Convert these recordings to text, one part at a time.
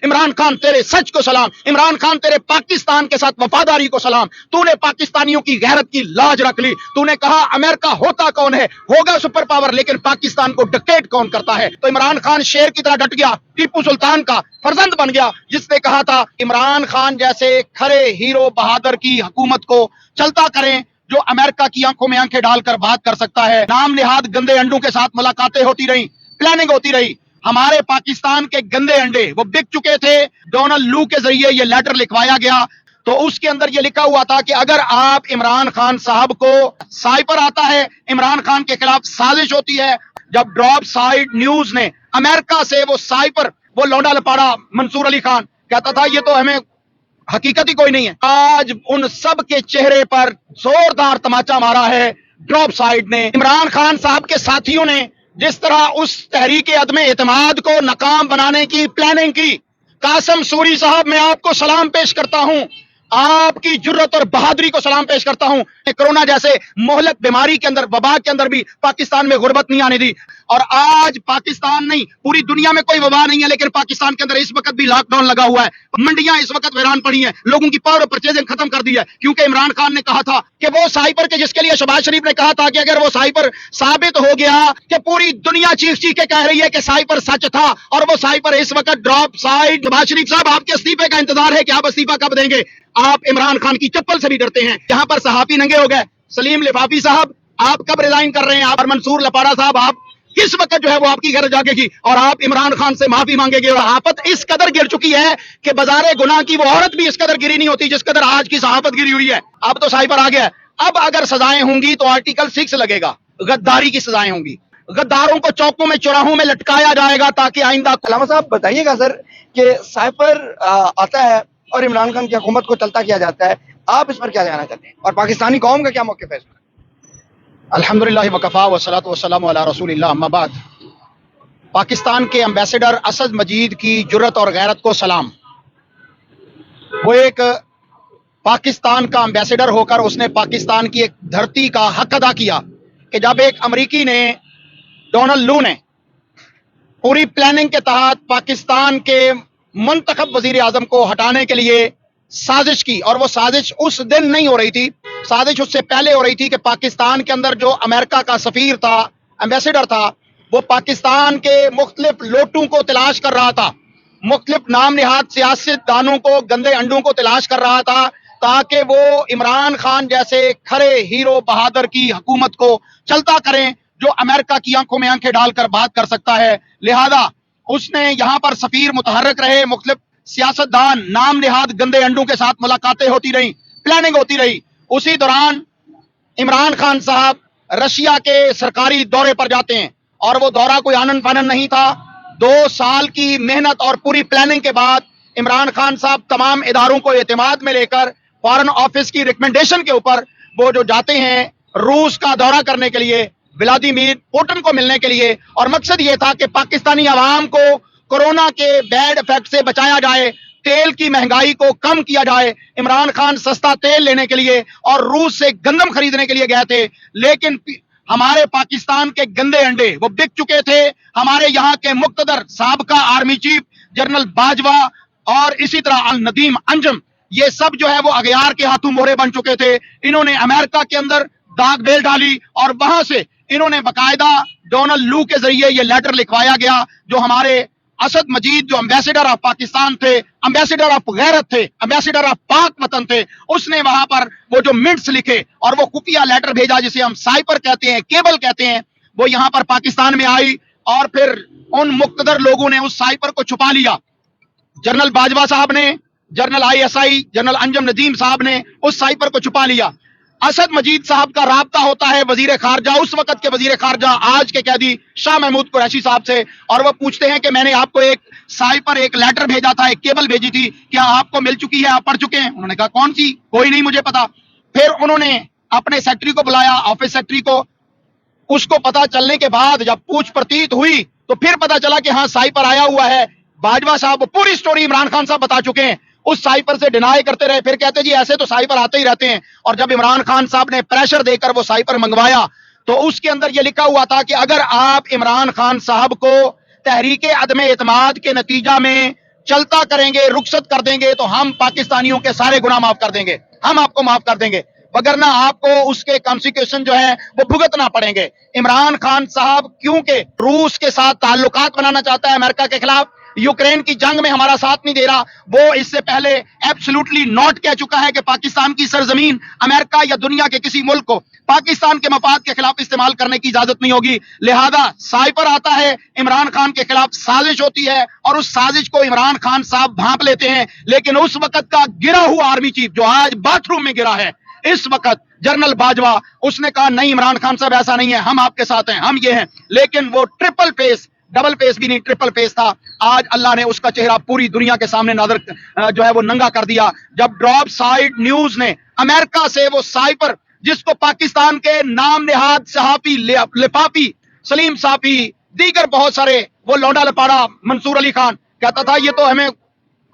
इमरान खान तेरे सच को सलाम, इमरान खान तेरे पाकिस्तान के साथ वफादारी को सलाम। तूने पाकिस्तानियों की गैरत की लाज रख ली। तूने कहा अमेरिका होता कौन है, होगा सुपर पावर, लेकिन पाकिस्तान को डिक्टेट कौन करता है। तो इमरान खान शेर की तरह डट गया, टीपू सुल्तान का फर्जंद बन गया, जिसने कहा था इमरान खान जैसे खरे हीरो बहादुर की हुकूमत को चलता करें जो अमेरिका की आंखों में आंखें डालकर बात कर सकता है। नाम निहाद गंदे अंडों के साथ मुलाकातें होती रही, प्लानिंग होती रही। हमारे पाकिस्तान के गंदे अंडे वो बिक चुके थे। डोनाल्ड लू के जरिए ये लेटर लिखवाया गया, तो उसके अंदर ये लिखा हुआ था कि अगर आप इमरान खान साहब को साइपर आता है, इमरान खान के खिलाफ साजिश होती है। जब ड्रॉप साइड न्यूज ने अमेरिका से वो साइपर, वो लौंडा लपाड़ा मंसूर अली खान कहता था ये तो हमें हकीकत ही कोई नहीं है, आज उन सब के चेहरे पर जोरदार तमाचा मारा है ड्रॉप साइड ने। इमरान खान साहब के साथियों ने जिस तरह उस तहरीक अदम एतमाद को नाकाम बनाने की प्लानिंग की, कासिम सूरी साहब मैं आपको सलाम पेश करता हूं, आपकी जुर्रत और बहादुरी को सलाम पेश करता हूं। कोरोना जैसे मोहलक बीमारी के अंदर, वबा के अंदर भी पाकिस्तान में गुर्बत नहीं आने दी। और आज पाकिस्तान नहीं, पूरी दुनिया में कोई वबा नहीं है, लेकिन पाकिस्तान के अंदर इस वक्त भी लॉकडाउन लगा हुआ है। मंडियां इस वक्त वीरान पड़ी हैं, लोगों की पावर परचेजिंग खत्म कर दी है, क्योंकि इमरान खान ने कहा था कि वो साइपर के, जिसके लिए शहबाज शरीफ ने कहा था कि अगर वो साइपर साबित हो गया कि पूरी दुनिया चीख चीख के कह रही है कि साइपर सच था, और वो साइपर इस वक्त ड्रॉप साइड। शहबाज शरीफ साहब आपके इस्तीफे का इंतजार है कि आप इस्तीफा कब देंगे। आप इमरान खान की चप्पल से भी डरते हैं। यहाँ पर सहाफी नंगे हो गए। सलीम लिफाफी साहब आप कब रिजाइन कर रहे हैं, आप और मंसूर लपाड़ा साहब आप किस वक्त जो है वो आपकी घर जागेगी और आप इमरान खान से माफी मांगेंगे। और आफत इस कदर गिर चुकी है कि बाजारे गुनाह की वो औरत भी इस कदर गिरी नहीं होती जिस कदर आज की सहाफत गिरी हुई है। अब तो साइबर आ गया। अब अगर सजाएं होंगी तो आर्टिकल 6 लगेगा, गद्दारी की सजाएं होंगी। गद्दारों को चौकों में चौराहों में लटकाया जाएगा ताकि आइंदा। अलामा साहब बताइएगा सर कि साइपर आता है और इमरान खान की हुकूमत को चलता किया जाता है, आप इस पर क्या कहना चाहते हैं और पाकिस्तानी कौम का क्या मौक़िफ़ है? अल्हम्दुलिल्लाह वकफ़ा वस्सलातु वस्सलामु अला रसूलिल्लाह, अम्मा बाद। पाकिस्तान के एम्बेसडर असद मजीद की जुर्रत और गैरत को सलाम। वो एक पाकिस्तान का एम्बेसडर होकर उसने पाकिस्तान की एक धरती का हक अदा किया कि जब एक अमरीकी ने, डोनाल्ड लू ने पूरी प्लानिंग के तहत पाकिस्तान के मुंतखब वजीर आजम को हटाने के लिए साजिश की, और वो साजिश उस दिन नहीं हो रही थी, साजिश उससे पहले हो रही थी कि पाकिस्तान के अंदर जो अमेरिका का सफीर था, एम्बेसडर था, वो पाकिस्तान के मुख्तलिफ लोटों को तलाश कर रहा था, मुख्तलिफ नाम निहाद सियासतदानों को, गंदे अंडों को तलाश कर रहा था, ताकि वो इमरान खान जैसे खरे हीरो बहादुर की हुकूमत को चलता करें जो अमेरिका की आंखों में आंखें डालकर बात कर सकता है। लिहाजा उसने यहाँ पर सफीर मुतहर्रिक रहे, मुख्तलिफ सियासतदान, नाम निहाद गंदे अंडों के साथ मुलाकातें होती रही, प्लानिंग होती रही। उसी दौरान इमरान खान साहब रशिया के सरकारी दौरे पर जाते हैं, और वो दौरा कोई आनन फानन नहीं था। 2 साल की मेहनत और पूरी प्लानिंग के बाद इमरान खान साहब तमाम इदारों को एतमाद में लेकर फॉरेन ऑफिस की रिकमेंडेशन के ऊपर वो जो जाते हैं रूस का दौरा करने के लिए, व्लादिमीर पुतिन को मिलने के लिए। और मकसद ये था कि पाकिस्तानी अवाम को कोरोना के बैड इफेक्ट से बचाया जाए, तेल की महंगाई को कम किया जाए। इमरान खान सस्ता तेल लेने के लिए और रूस से गंदम खरीदने के लिए गए थे, लेकिन हमारे पाकिस्तान के गंदे अंडे वो बिक चुके थे। हमारे यहाँ के मुक्तदर साबका आर्मी चीफ जनरल बाजवा और इसी तरह अल नदीम अंजम, ये सब जो है वो अगयार के हाथों मोहरे बन चुके थे। इन्होंने अमेरिका के अंदर दाग बेल डाली, और वहां से इन्होंने बाकायदा डोनाल्ड लू के जरिए ये लेटर लिखवाया गया, जो हमारे असद मजीद जो एम्बेसडर ऑफ पाकिस्तान थे, एम्बेसडर ऑफ गैरत थे, एम्बेसडर ऑफ पाक वतन थे, उसने वहां पर वो जो मिनट्स लिखे और वो खुफिया लेटर भेजा जिसे हम साइपर कहते हैं, केबल कहते हैं, वो यहाँ पर पाकिस्तान में आई। और फिर उन मुक्तदर लोगों ने उस साइपर को छुपा लिया। जनरल बाजवा साहब ने, general ISI general Anjum Nadeem साहब ने उस साइपर को छुपा लिया। असद मजीद साहब का राब्ता होता है वजीर खारजा, उस वक्त के वजीर खारजा आज के कैदी शाह महमूद कुरैशी साहब से, और वो पूछते हैं कि मैंने आपको एक साइपर, एक लेटर भेजा था, एक केबल भेजी थी, क्या आपको मिल चुकी है, आप पढ़ चुके हैं? उन्होंने कहा कौन सी, कोई नहीं मुझे पता। फिर उन्होंने अपने सेक्रेटरी को बुलाया, ऑफिस सेक्रेटरी को। उसको पता चलने के बाद जब पूछ प्रतीत हुई तो फिर पता चला कि हाँ साइपर आया हुआ है। बाजवा साहब पूरी स्टोरी इमरान खान साहब बता चुके हैं। उस साइपर से डिनाई करते रहे, फिर कहते जी ऐसे तो साइपर आते ही रहते हैं। और जब इमरान खान साहब ने प्रेशर देकर वो साइपर मंगवाया तो उसके अंदर ये लिखा हुआ था कि अगर आप इमरान खान साहब को तहरीक अदम एतमाद के नतीजा में चलता करेंगे, रुखसत कर देंगे तो हम पाकिस्तानियों के सारे गुनाह माफ कर देंगे, हम आपको माफ कर देंगे, वगरना आपको उसके कॉन्सिक्वेंस जो है वो भुगतना पड़ेंगे। इमरान खान साहब क्योंकि रूस के साथ ताल्लुकात बनाना चाहता है अमेरिका के खिलाफ, यूक्रेन की जंग में हमारा साथ नहीं दे रहा, वो इससे पहले एब्सोल्युटली नॉट कह चुका है कि पाकिस्तान की सरजमीन अमेरिका या दुनिया के किसी मुल्क को पाकिस्तान के मफाद के खिलाफ इस्तेमाल करने की इजाजत नहीं होगी। लिहाजा साइपर आता है, इमरान खान के खिलाफ साजिश होती है और उस साजिश को इमरान खान साहब भांप लेते हैं, लेकिन उस वक्त का गिरा हुआ आर्मी चीफ जो आज बाथरूम में गिरा है, इस वक्त जनरल बाजवा, उसने कहा नहीं इमरान खान साहब ऐसा नहीं है, हम आपके साथ हैं, हम ये हैं, लेकिन वो ट्रिपल फेस, डबल फेस भी नहीं ट्रिपल फेस था। आज अल्लाह ने उसका चेहरा पूरी दुनिया के सामने नजर जो है वो नंगा कर दिया जब ड्रॉप साइड न्यूज ने अमेरिका से वो साइपर जिसको पाकिस्तान के नाम नेहाद सहाफी लिफाफी सलीम साफी दीगर बहुत सारे वो लौंडा लपाड़ा मंसूर अली खान कहता था ये तो हमें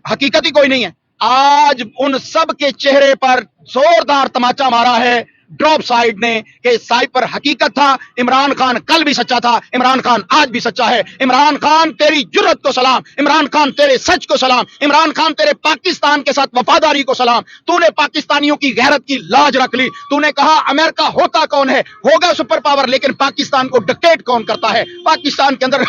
हकीकत ही कोई नहीं है, आज उन सब के चेहरे पर जोरदार तमाचा मारा है ड्रॉप साइड ने कि साइपर हकीकत था, इमरान खान कल भी सच्चा था, इमरान खान आज भी सच्चा है। इमरान खान तेरी जुर्रत को सलाम, इमरान खान तेरे सच को सलाम, इमरान खान तेरे पाकिस्तान के साथ वफादारी को सलाम। तूने पाकिस्तानियों की गैरत की लाज रख ली, तूने कहा अमेरिका होता कौन है, होगा सुपर पावर, लेकिन पाकिस्तान को डिक्टेट कौन करता है, पाकिस्तान के अंदर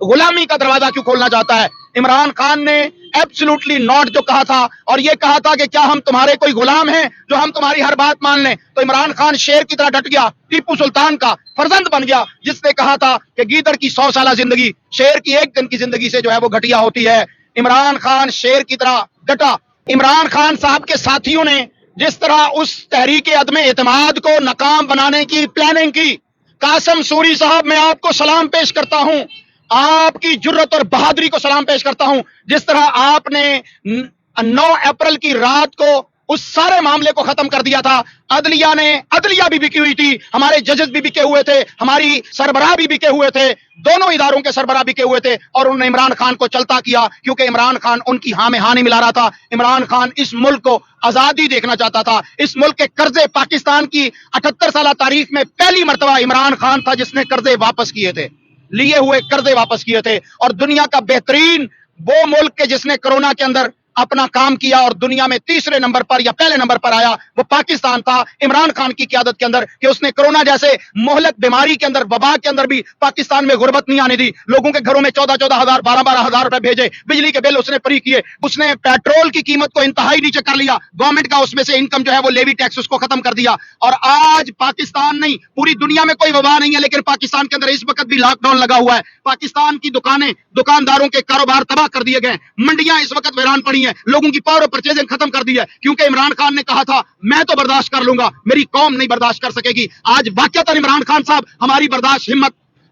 गुलामी का दरवाजा क्यों खोलना चाहता है। इमरान खान ने एब्सोल्युटली नॉट जो कहा था और ये कहा था कि क्या हम तुम्हारे कोई गुलाम हैं जो हम तुम्हारी हर बात मान लें, तो इमरान खान शेर की तरह डट गया, टीपू सुल्तान का फर्जंद बन गया जिसने कहा था कि गीदड़ की 100 साल जिंदगी शेर की एक दिन की जिंदगी से जो है वो घटिया होती है। इमरान खान शेर की तरह डटा। इमरान खान साहब के साथियों ने जिस तरह उस तहरीक अदम एतमाद को नाकाम बनाने की प्लानिंग की, कासिम सूरी साहब मैं आपको सलाम पेश करता हूं, आपकी जुर्रत और बहादुरी को सलाम पेश करता हूं। जिस तरह आपने 9 अप्रैल की रात को उस सारे मामले को खत्म कर दिया था, अदलिया भी बिकी हुई थी, हमारे जजेस भी बिके हुए थे, हमारी सरबराह भी बिके हुए थे, दोनों इदारों के सरबराह बिके हुए थे और उन्होंने इमरान खान को चलता किया क्योंकि इमरान खान उनकी हाँ में हाँ नहीं मिला रहा था। इमरान खान इस मुल्क को आजादी देखना चाहता था, इस मुल्क के कर्जे, पाकिस्तान की 78 साल तारीख में पहली मर्तबा इमरान खान था जिसने कर्जे वापस किए थे, लिए हुए कर्जे वापस किए थे, और दुनिया का बेहतरीन वो मुल्क के जिसने कोरोना के अंदर अपना काम किया और दुनिया में तीसरे नंबर पर या पहले नंबर पर आया वो पाकिस्तान था इमरान खान की क़यादत के अंदर, कि उसने कोरोना जैसे मोहलक बीमारी के अंदर, वबा के अंदर भी पाकिस्तान में गुर्बत नहीं आने दी, लोगों के घरों में 14-14 हजार 12-12 हजार रुपए भेजे, बिजली के बिल उसने फ्री किए, उसने पेट्रोल की कीमत को इंतहाई नीचे कर लिया, गवर्नमेंट का उसमें से इनकम जो है वो लेवी टैक्स उसको खत्म कर दिया। और आज पाकिस्तान नहीं, पूरी दुनिया में कोई वबा नहीं है, लेकिन पाकिस्तान के अंदर इस वक्त भी लॉकडाउन लगा हुआ है, पाकिस्तान की दुकानें, दुकानदारों के कारोबार तबाह कर दिए गए, मंडियां इस वक्त वीरान पड़ी हैं, लोगों की पावर परचेजिंग खत्म कर दी है, क्योंकि इमरान खान ने कहा था मैं तो बर्दाश्त कर लूंगा, मेरी कौम नहीं बर्दाश्त कर सकेगी। आज वाकईतन इमरान खान साहब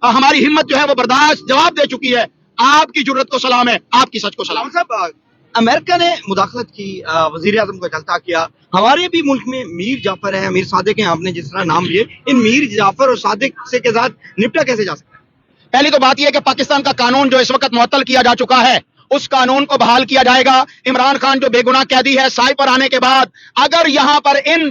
हमारी हिम्मत जो है वो बर्दाश्त जवाब दे चुकी है। आपकी जुर्रत को सलाम है, आपकी सच को सलाम। साहब अमेरिका ने मुदाखलत की, वजीर आजम को जलता किया, हमारे भी मुल्क में मीर जाफर है, मीर सादिक हैं, आपने जिस तरह नाम लिए, इन मीर जाफर और सादिक से के साथ निपटा कैसे जा सकता है? पहली तो बात यह है कि पाकिस्तान का कानून जो इस वक्त मुअत्तल किया जा चुका है उस कानून को बहाल किया जाएगा। इमरान खान जो बेगुनाह कैदी है, साइपर आने के बाद अगर यहां पर इन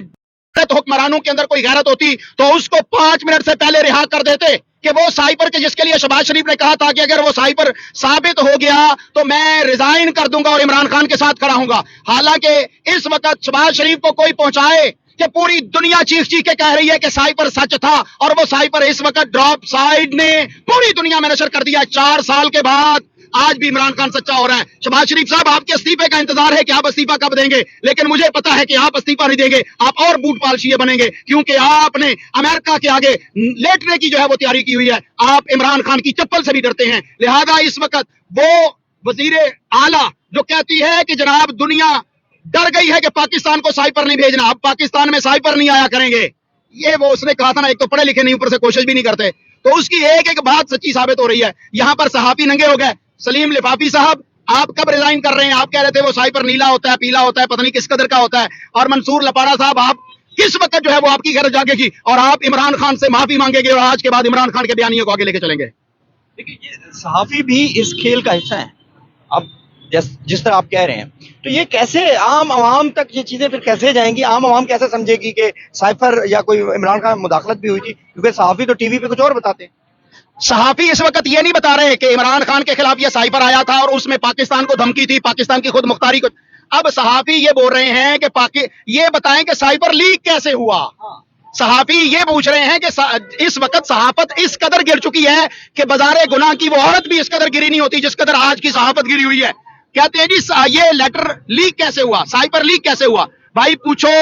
हुक्मरानों के अंदर कोई गैरत होती तो उसको 5 मिनट से पहले रिहा कर देते, कि वो साइपर के जिसके लिए शहबाज शरीफ ने कहा था कि अगर वो साइपर साबित हो गया तो मैं रिजाइन कर दूंगा और इमरान खान के साथ खड़ा हूंगा। हालांकि इस वक्त शहबाज शरीफ को कोई पहुंचाए कि पूरी दुनिया चीख चीख के कह रही है कि साइपर सच था, और वो साइपर इस वक्त ड्रॉप साइड ने पूरी दुनिया में नशर कर दिया। 4 साल के बाद आज भी इमरान खान सच्चा हो रहा है। शहबाज शरीफ साहब आपके इस्तीफे का इंतजार है कि आप इस्तीफा कब देंगे, लेकिन मुझे पता है कि आप इस्तीफा नहीं देंगे, आप और बूट पालशिए बनेंगे, क्योंकि आपने अमेरिका के आगे लेटने की जो है वो तैयारी की हुई है। आप इमरान खान की चप्पल से भी डरते हैं। लिहाजा इस वक्त वो वजीर आला जो कहती है कि जनाब दुनिया डर गई है कि पाकिस्तान को साइपर नहीं भेजना, अब पाकिस्तान में साइपर नहीं आया करेंगे, ये वो उसने कहा था ना, एक तो पढ़े लिखे नहीं, ऊपर से कोशिश भी नहीं करते, तो उसकी एक एक बात सच्ची साबित हो रही है। यहां पर सहाफी नंगे हो गए। सलीम लिफाफी साहब आप कब रिजाइन कर रहे हैं? आप कह रहे थे वो साइपर नीला होता है, पीला होता है, पता नहीं किस कदर का होता है। और मंसूर लपाड़ा साहब आप किस वक्त जो है वो आपकी गैरत जागेगी और आप इमरान खान से माफी मांगेंगे और आज के बाद इमरान खान के बयानियों को आगे लेके चलेंगे? देखिए ये सहाफी भी इस खेल का हिस्सा है। अब जिस तरह आप कह रहे हैं, तो ये कैसे आम आवाम तक ये चीजें फिर कैसे जाएंगी? आम आवाम कैसे समझेगी कि साइफर या कोई इमरान खान मुदाखलत भी हुई थी? क्योंकि सहाफी तो टीवी पे कुछ और बताते हैं। صحافی اس وقت یہ نہیں بتا رہے کہ عمران خان کے خلاف یہ سائپر آیا تھا اور اس میں پاکستان کو دھمکی تھی، پاکستان کی خود مختاری کو. اب صحافی یہ بول رہے ہیں کہ یہ بتائیں کہ سائپر لیک کیسے ہوا. صحافی یہ پوچھ رہے ہیں کہ اس وقت صحافت اس قدر گر چکی ہے کہ بازار گناہ کی وہ عورت بھی اس قدر گری نہیں ہوتی جس قدر آج کی صحافت گری ہوئی ہے. کہتے ہیں جی یہ لیٹر لیک کیسے ہوا، سائپر لیک کیسے ہوا. بھائی پوچھو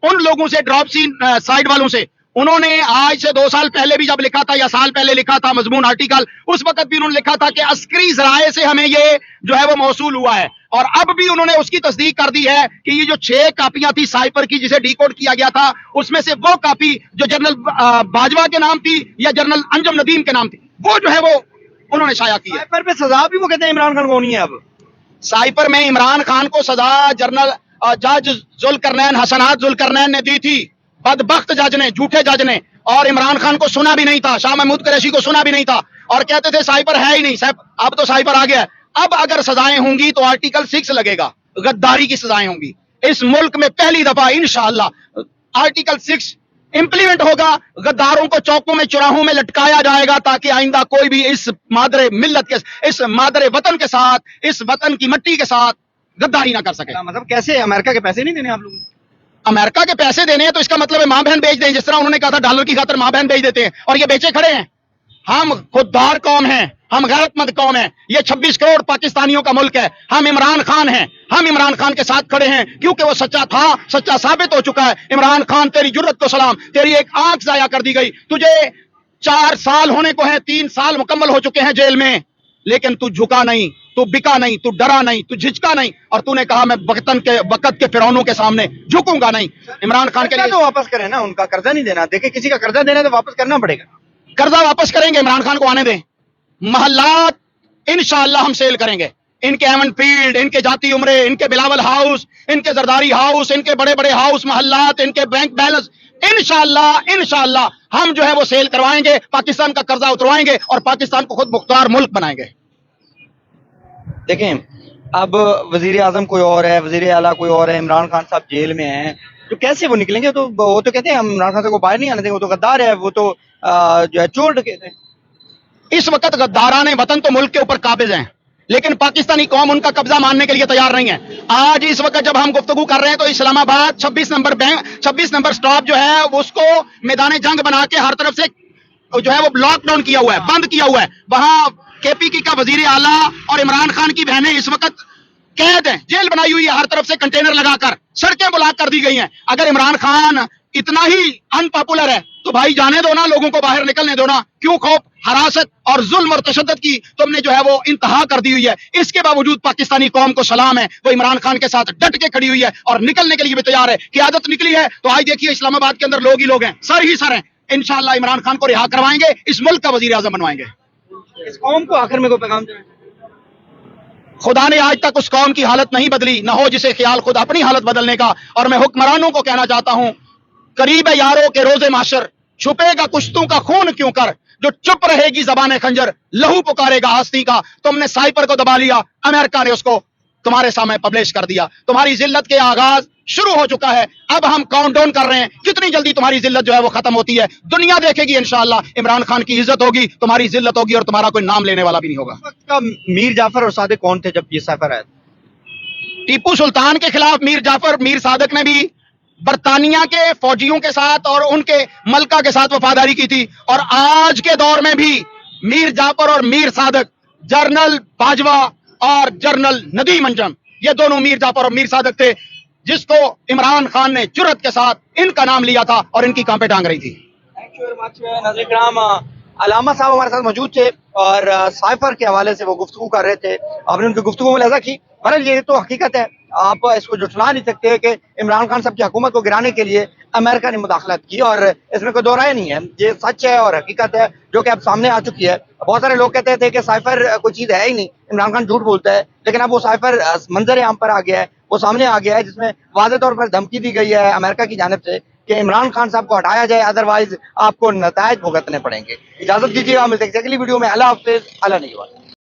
ان لوگوں سے، ڈراپ سین سائٹ والوں سے. انہوں نے آج سے 2 سال پہلے بھی جب لکھا تھا یا سال پہلے لکھا تھا مضمون آرٹیکل، اس وقت بھی انہوں نے لکھا تھا کہ عسکری ذرائع سے ہمیں یہ جو ہے وہ موصول ہوا ہے. اور اب بھی انہوں نے اس کی تصدیق کر دی ہے کہ یہ جو 6 کاپیاں تھی سائپر کی جسے ڈی کوڈ کیا گیا تھا، اس میں سے وہ کاپی جو جنرل باجوہ کے نام تھی یا جنرل انجم ندیم کے نام تھی، وہ جو ہے وہ انہوں نے شائع کی ہے. سائپر پہ سزا بھی وہ کہتے ہیں عمران خان کو ہونی ہے. اب سائپر میں عمران خان کو سزا جنرل جج ذوالقرنین حسنات ذوالقرنین نے دی تھی. بدبخت جج نے، جھوٹے جج نے. اور عمران خان کو سنا بھی نہیں تھا، شاہ محمود قریشی کو سنا بھی نہیں تھا، اور کہتے تھے سائپر ہے ہی نہیں. اب تو سائپر آ گیا ہے. اب اگر سزائیں ہوں گی تو آرٹیکل 6 لگے گا، غداری کی سزائیں ہوں گی. اس ملک میں پہلی دفعہ انشاءاللہ آرٹیکل 6 امپلیمنٹ ہوگا. غداروں کو چوکوں میں، چوراہوں میں لٹکایا جائے گا تاکہ آئندہ کوئی بھی اس مادر ملت کے، اس مادر وطن کے ساتھ، اس وطن کی مٹی کے ساتھ غداری نہ کر سکے. مطلب کیسے امریکہ کے پیسے نہیں دینے آپ لوگوں کو؟ امریکہ کے پیسے دینے ہیں تو اس کا مطلب ہے ماں بہن بیچ دیں، جس طرح انہوں نے کہا تھا ڈالر کی خاطر ماں بہن بیچ دیتے ہیں، اور یہ بیچے کھڑے ہیں. ہم خوددار قوم ہیں، ہم غیرت مند قوم ہیں. یہ 26 کروڑ پاکستانیوں کا ملک ہے. ہم عمران خان ہیں، ہم عمران خان کے ساتھ کھڑے ہیں کیونکہ وہ سچا تھا، سچا ثابت ہو چکا ہے. عمران خان تیری جرت کو سلام، تیری ایک آنکھ ضائع کر دی گئی. تجھے 4 سال ہونے کو ہیں، 3 سال مکمل ہو چکے ہیں جیل میں، لیکن تو جھکا نہیں، تو بکا نہیں، تو ڈرا نہیں، تو جھجکا نہیں. اور تو نے کہا میں وقت کے فرعونوں کے سامنے جھکوں گا نہیں. عمران خان کے لیے تو واپس کریں نا، ان کا قرضہ نہیں دینا. دیکھیں کسی کا قرضہ دینا ہے تو واپس کرنا پڑے گا. قرضہ واپس کریں گے، عمران خان کو آنے دیں. محلات انشاءاللہ ہم سیل کریں گے. ان کے ایمن فیلڈ، ان کے جاتی عمرے، ان کے بلاول ہاؤس، ان کے زرداری ہاؤس، ان کے بڑے بڑے ہاؤس، محلات، ان کے بینک بیلنس انشاءاللہ ہم جو ہے وہ سیل کروائیں گے. پاکستان کا قرضہ اتروائیں گے اور پاکستان کو خود مختار ملک بنائیں گے. دیکھیں اب وزیر اعظم کوئی اور ہے، وزیر اعلیٰ کوئی اور ہے، عمران خان صاحب جیل میں ہیں، تو کیسے وہ نکلیں گے؟ تو وہ تو کہتے ہیں ہم عمران خان سے کو باہر نہیں آنے دیں گے، وہ تو غدار ہے، وہ تو جو ہے چور ڈکیتے ہیں. اس وقت غداران وطن تو ملک کے اوپر قابض ہیں، لیکن پاکستانی قوم ان کا قبضہ ماننے کے لیے تیار نہیں ہے. آج اس وقت جب ہم گفتگو کر رہے ہیں تو اسلام آباد 26 نمبر سٹاپ جو ہے اس کو میدان جنگ بنا کے ہر طرف سے جو ہے وہ لاک ڈاؤن کیا ہوا ہے، بند کیا ہوا ہے. وہاں کے پی کی کا وزیر اعلیٰ اور عمران خان کی بہنیں اس وقت قید ہیں، جیل بنائی ہوئی ہے، ہر طرف سے کنٹینر لگا کر سڑکیں بلاک کر دی گئی ہیں. اگر عمران خان اتنا ہی ان پاپولر ہے تو بھائی جانے دو نا، لوگوں کو باہر نکلنے دو نا. کیوں خوف، حراست اور ظلم اور تشدد کی تم نے جو ہے وہ انتہا کر دی ہوئی ہے. اس کے باوجود پاکستانی قوم کو سلام ہے، وہ عمران خان کے ساتھ ڈٹ کے کھڑی ہوئی ہے اور نکلنے کے لیے بھی تیار ہے. قیادت نکلی ہے تو آج دیکھیے اسلام آباد کے اندر لوگ ہی لوگ ہیں، سر ہی سر ہیں. انشاءاللہ عمران خان کو رہا کروائیں گے، اس ملک کا وزیر اعظم بنوائیں گے. اس قوم کو آخر میں کوئی پیغام دینا؟ خدا نے آج تک اس قوم کی حالت نہیں بدلی، نہ ہو جسے خیال خود اپنی حالت بدلنے کا. اور میں حکمرانوں کو کہنا چاہتا ہوں، قریب ہے یاروں کے روز محشر، چھپے گا کشتوں کا خون کیوں کر، جو چپ رہے گی زبان خنجر، لہو پکارے گا ہستی کا. تم نے سائپر کو دبا لیا، امریکہ نے اس کو تمہارے سامنے پبلش کر دیا. تمہاری ذلت کے آغاز شروع ہو چکا ہے. اب ہم کاؤنٹ ڈاؤن کر رہے ہیں، کتنی جلدی تمہاری ذلت جو ہے وہ ختم ہوتی ہے. دنیا دیکھے گی انشاءاللہ. عمران خان کی عزت ہوگی، تمہاری ذلت ہوگی، اور تمہارا کوئی نام لینے والا بھی نہیں ہوگا. اس وقت کا میر جعفر اور صادق کون تھے جب یہ سائپر آیا تھا؟ ٹیپو سلطان کے خلاف میر جعفر، میر صادق نے بھی برطانیہ کے فوجیوں کے ساتھ اور ان کے ملکہ کے ساتھ وفاداری کی تھی. اور آج کے دور میں بھی میر جعفر اور میر صادق، جنرل باجوہ اور جنرل ندیم انجم، یہ دونوں میر جعفر اور میر صادق تھے جس کو عمران خان نے جرت کے ساتھ ان کا نام لیا تھا اور ان کی کانپیں ٹانگ رہی تھی. Thank you very much. ناظرین کرام، علامہ صاحب ہمارے ساتھ موجود تھے اور سائفر کے حوالے سے وہ گفتگو کر رہے تھے. آپ نے ان کی گفتگو میں ملاحظہ کی. بہرحال یہ تو حقیقت ہے، آپ اس کو جھٹلا نہیں سکتے کہ عمران خان صاحب کی حکومت کو گرانے کے لیے امریکہ نے مداخلت کی، اور اس میں کوئی دو رائے نہیں ہے. یہ سچ ہے اور حقیقت ہے جو کہ اب سامنے آ چکی ہے. بہت سارے لوگ کہتے تھے کہ سائفر کوئی چیز ہے ہی نہیں، عمران خان جھوٹ بولتا ہے، لیکن اب وہ سائفر منظر عام پر آ گیا ہے، وہ سامنے آ گیا ہے، جس میں واضح طور پر دھمکی دی گئی ہے امریکہ کی جانب سے کہ عمران خان صاحب کو ہٹایا جائے، ادروائز آپ کو نتائج بھگتنے پڑیں گے. اجازت دیجیے گا، ملتے ہیں اگلی ویڈیو میں. اللہ حافظ. اللہ نہیں ہوا.